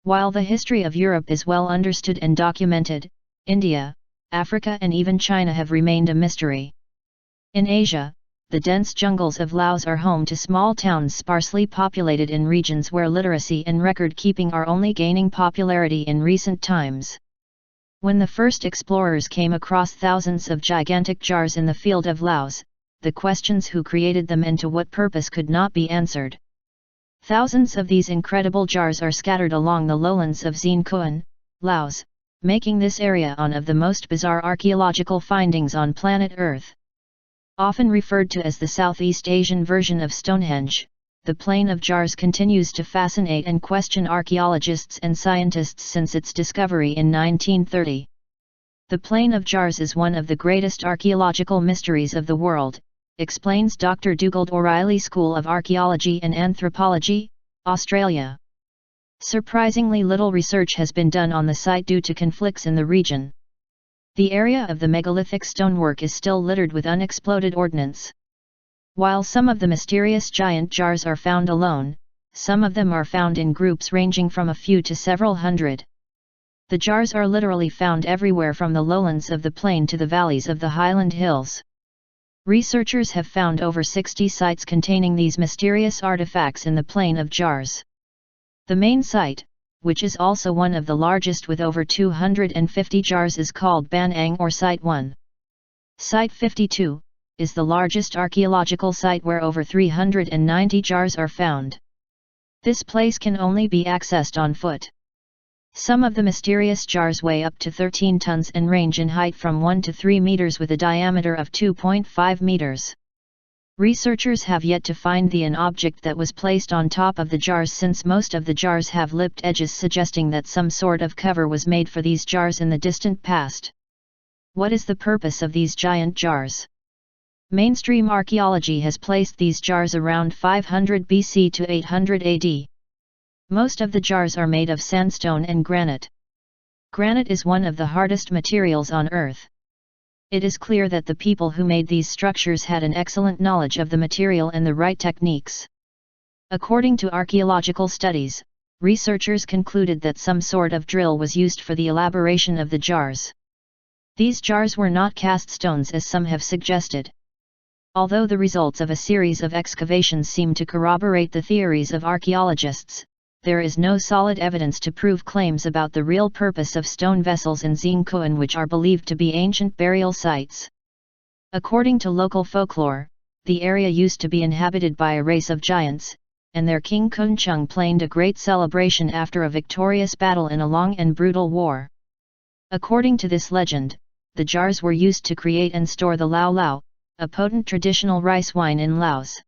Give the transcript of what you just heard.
While the history of Europe is well understood and documented, India, Africa and even China have remained a mystery. In Asia, the dense jungles of Laos are home to small towns sparsely populated in regions where literacy and record-keeping are only gaining popularity in recent times. When the first explorers came across thousands of gigantic jars in the field of Laos, the questions who created them and to what purpose could not be answered. Thousands of these incredible jars are scattered along the lowlands of Xiên Khouan, Laos, making this area one of the most bizarre archaeological findings on planet Earth. Often referred to as the Southeast Asian version of Stonehenge, the Plain of Jars continues to fascinate and question archaeologists and scientists since its discovery in 1930. The Plain of Jars is one of the greatest archaeological mysteries of the world, explains Dr. Dugald O'Reilly School of Archaeology and Anthropology, Australia. Surprisingly little research has been done on the site due to conflicts in the region. The area of the megalithic stonework is still littered with unexploded ordnance. While some of the mysterious giant jars are found alone, some of them are found in groups ranging from a few to several hundred. The jars are literally found everywhere from the lowlands of the plain to the valleys of the highland hills. Researchers have found over 60 sites containing these mysterious artifacts in the Plain of Jars. The main site, which is also one of the largest with over 250 jars, is called Ban Ang or Site 1. Site 52 is the largest archaeological site where over 390 jars are found. This place can only be accessed on foot. Some of the mysterious jars weigh up to 13 tons and range in height from 1 to 3 meters with a diameter of 2.5 meters. Researchers have yet to find an object that was placed on top of the jars, since most of the jars have lipped edges suggesting that some sort of cover was made for these jars in the distant past. What is the purpose of these giant jars? Mainstream archaeology has placed these jars around 500 BC to 800 AD. Most of the jars are made of sandstone and granite. Granite is one of the hardest materials on Earth. It is clear that the people who made these structures had an excellent knowledge of the material and the right techniques. According to archaeological studies, researchers concluded that some sort of drill was used for the elaboration of the jars. These jars were not cast stones as some have suggested. Although the results of a series of excavations seem to corroborate the theories of archaeologists, there is no solid evidence to prove claims about the real purpose of stone vessels in Xiên Khouan, which are believed to be ancient burial sites. According to local folklore, the area used to be inhabited by a race of giants, and their king Kun Chung planned a great celebration after a victorious battle in a long and brutal war. According to this legend, the jars were used to create and store the Lao Lao, a potent traditional rice wine in Laos.